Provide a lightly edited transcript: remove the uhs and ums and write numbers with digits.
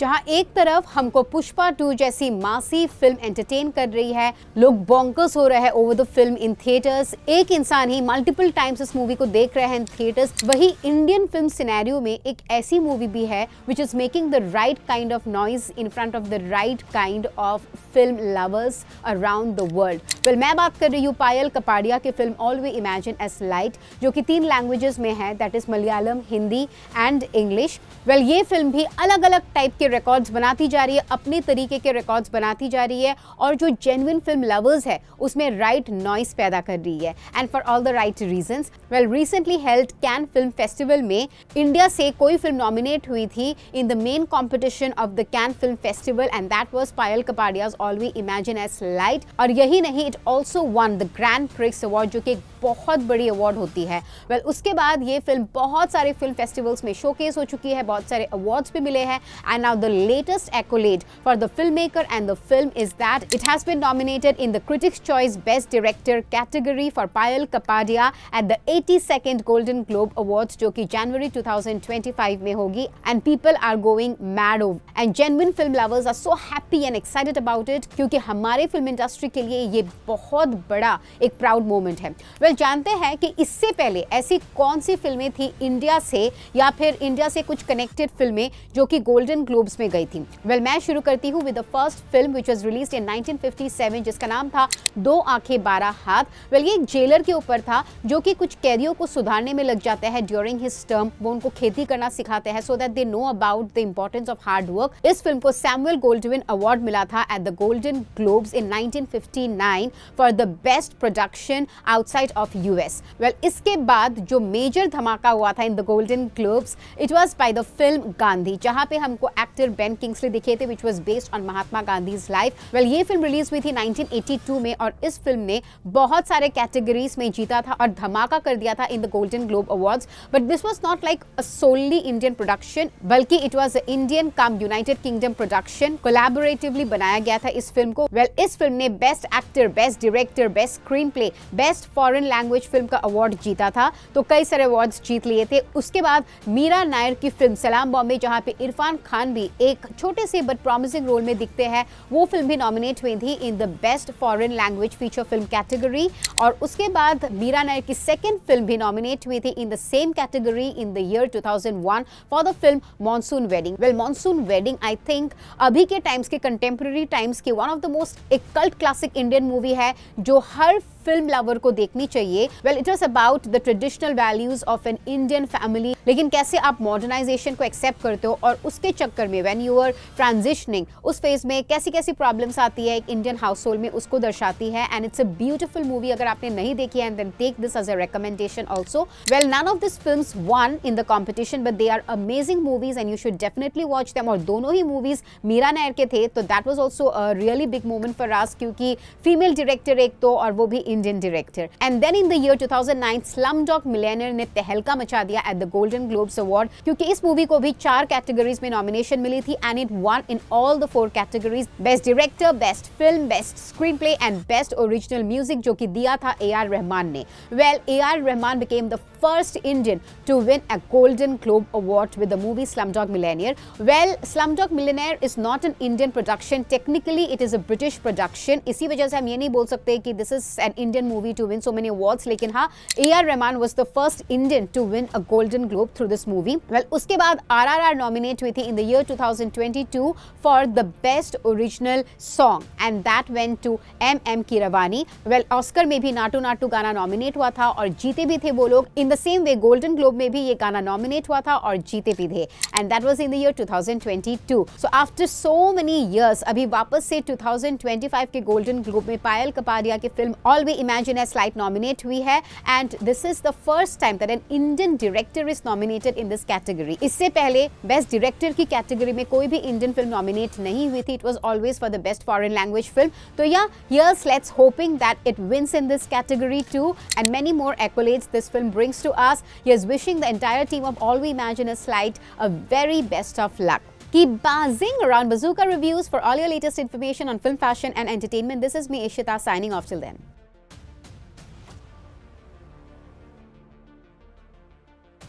जहां एक तरफ हमको पुष्पा 2 जैसी मासी फिल्म एंटरटेन कर रही है, लोग बॉन्कर्स हो रहे हैं over the film in theatres, एक इंसान ही मल्टीपल टाइम्स इस मूवी को देख रहे हैं इन थिएटर्स, वही इंडियन फिल्म सिनेरियो में एक ऐसी मूवी भी है which is making the right kind of noise in front of the right kind of film lovers around the world. Well, मैं बात कर रही हूँ पायल कपाड़िया की film all we imagine as light, जो कि 3 लैंग्वेजेस में है, that is Malayalam, Hindi and English. Well, ये फिल्म भी अलग अलग टाइप के रिकॉर्ड्स बनाती जा रही है, अपने तरीके के रिकॉर्ड्स बनाती जा रही है, और जो जेन्युइन फिल्म लवर्स है उसमें राइट नॉइस पैदा कर रही है, and for all the right reasons. Well, recently held Cannes film festival में इंडिया से कोई फिल्म नॉमिनेट हुई थी in the main competition of the Cannes film festival, and that was Payal Kapadia's all we imagine as light. और यही नहीं, it also won the grand prix award, जो कि एक बहुत बड़ी अवार्ड होती है। वेल, उसके बाद ये फिल्म बहुत सारे फिल्म फेस्टिवल्स में शोकेस हो चुकी है, बहुत सारे अवार्ड्स भी मिले हैं, and now the latest accolade for the filmmaker and the film is that it has been nominated in the Critics' Choice Best Director category for Payal Kapadia at the 82nd Golden Globe Awards, जो कि January 2025 में होगी, and people are going mad over, and genuine film lovers are so happy and excited about it, क्योंकि हमारे film industry के लिए ये बहुत बड़ा एक प्राउड मोमेंट है। वेल, जानते हैं कि इससे पहले ऐसी कौन सी फिल्में थी इंडिया से या फिर इंडिया से कुछ कनेक्टेड फिल्में जो कि गोल्डन ग्लोब्स में गई थी। वेल, मैं शुरू करती हूँ with the first film which was released in 1957, जिसका नाम था 2 आंखें 12 हाथ। वेल, ये एक जेलर के ऊपर था जो कि कुछ कैदियों को सुधारने में लग जाता है ड्यूरिंग हिज टर्म, वो उनको खेती करना सिखाते हैं so that they know about the importance of hard work. इस फिल्म को सैमुअल गोल्डविन अवार्ड मिला था at the Golden Globes in 1959 for the best production outside of US. Well, इसके बाद जो मेजर धमाका हुआ था in the Golden Globes, it was by the film Gandhi, जहां पे हमको एक्टर बेन किंग्सली दिखे थे, which was based on Mahatma Gandhi's life। Well, ये फिल्म रिलीज हुई थी 1982 में, और इस फिल्म ने बहुत सारे कैटेगरीज में जीता था और धमाका कर दिया था in the Golden Globe Awards. But this was not like a solely Indian production, बल्कि it was a Indian cum United Kingdom production, collaboratively बनाया गया था इस फिल्म को। वेल, इस फिल्म ने best actor, best director, best screen play, best foreign language film का award जीता था, तो कई सारे अवार्ड्स जीत लिए थे। उसके बाद मीरा नायर की फिल्म सलाम बॉम्बे, जहां पे इरफान खान भी एक छोटे से बट प्रॉमिसिंग रोल में दिखते हैं, वो फिल्म भी नॉमिनेट हुई थी in the best foreign language feature film category. और उसके बाद मीरा नायर की सेकंड फिल्म भी नॉमिनेट हुई थी in the same category in the year 2001 for the film monsoon wedding. Well, monsoon wedding I think अभी के टाइम्स के, कंटेम्प्रेरी टाइम्स की वन ऑफ द मोस्ट एक कल्ट क्लासिक इंडियन मूवी है जो हर फिल्म लवर को देखनी चाहिए। Well, it was about the traditional values of an Indian family, लेकिन कैसे आप मॉडर्नाइजेशन को एक्सेप्ट करते हो, और उसके चक्कर में व्हेन यू आर ट्रांजिशनिंग उस फेज में कैसी कैसी प्रॉब्लम्स आती है एक इंडियन हाउस होल्ड में, उसको दर्शाती है। And it's a beautiful movie, अगर आपने नहीं देखी है then take this as a recommendation also. Well, none of this films won in the competition, but they are amazing movies and you should definitely watch them. और दोनों ही movies Meera Nair के थे, तो that was also a really big moment for us, क्योंकि female director एक तो, और वो भी Indian director. And then in the year 2009 Slumdog Millionaire ने तहलका मचा दिया at the Golden Globes award, क्योंकि इस मूवी को भी 4 कैटेगरीज में नॉमिनेशन मिली थी, and it one in all the 4 categories, best director, best film, best screen play and best original music, जो कि दिया था AR रहमान ने। Well, AR Rahman became the first Indian to win a Golden Globe Award with the movie Slumdog Millionaire. Well, Slumdog Millionaire is not an Indian production. Technically, it is a British production. इसी वजह से हम ये नहीं बोल सकते कि this is an Indian movie to win so many awards. लेकिन हाँ, AR Rahman was the first Indian to win a Golden Globe through this movie. Well, उसके बाद RRR nominate हुई थी in the year 2022 for the best original song, and that went to M.M. Keeravani. Well, Oscar में भी नाटू नाटू गाना nominate हुआ था और जीते भी थे वो लोग। In the same way golden globe में भी ये गाना नॉमिनेट हुआ था और जीते भी थे, and that was in the year 2022। So after so many years अभी वापस से 2025 के गोल्डन ग्लोब में पायल कपाड़िया की film all we imagine as light nominate हुई है, and this is the first time that an Indian director is nominated in this category. इससे पहले बेस्ट डायरेक्टर की कैटेगरी में कोई भी इंडियन फिल्म नॉमिनेट नहीं हुई थी, it was always for the best foreign language film. तो या here's let's hoping that it wins in this category too, and many more accolades this film brings to us. He is wishing the entire team of All We Imagine Is Light a very best of luck. Keep buzzing around Bazooka Reviews for all your latest information on film, fashion and entertainment. This is me, Ishita, signing off till then.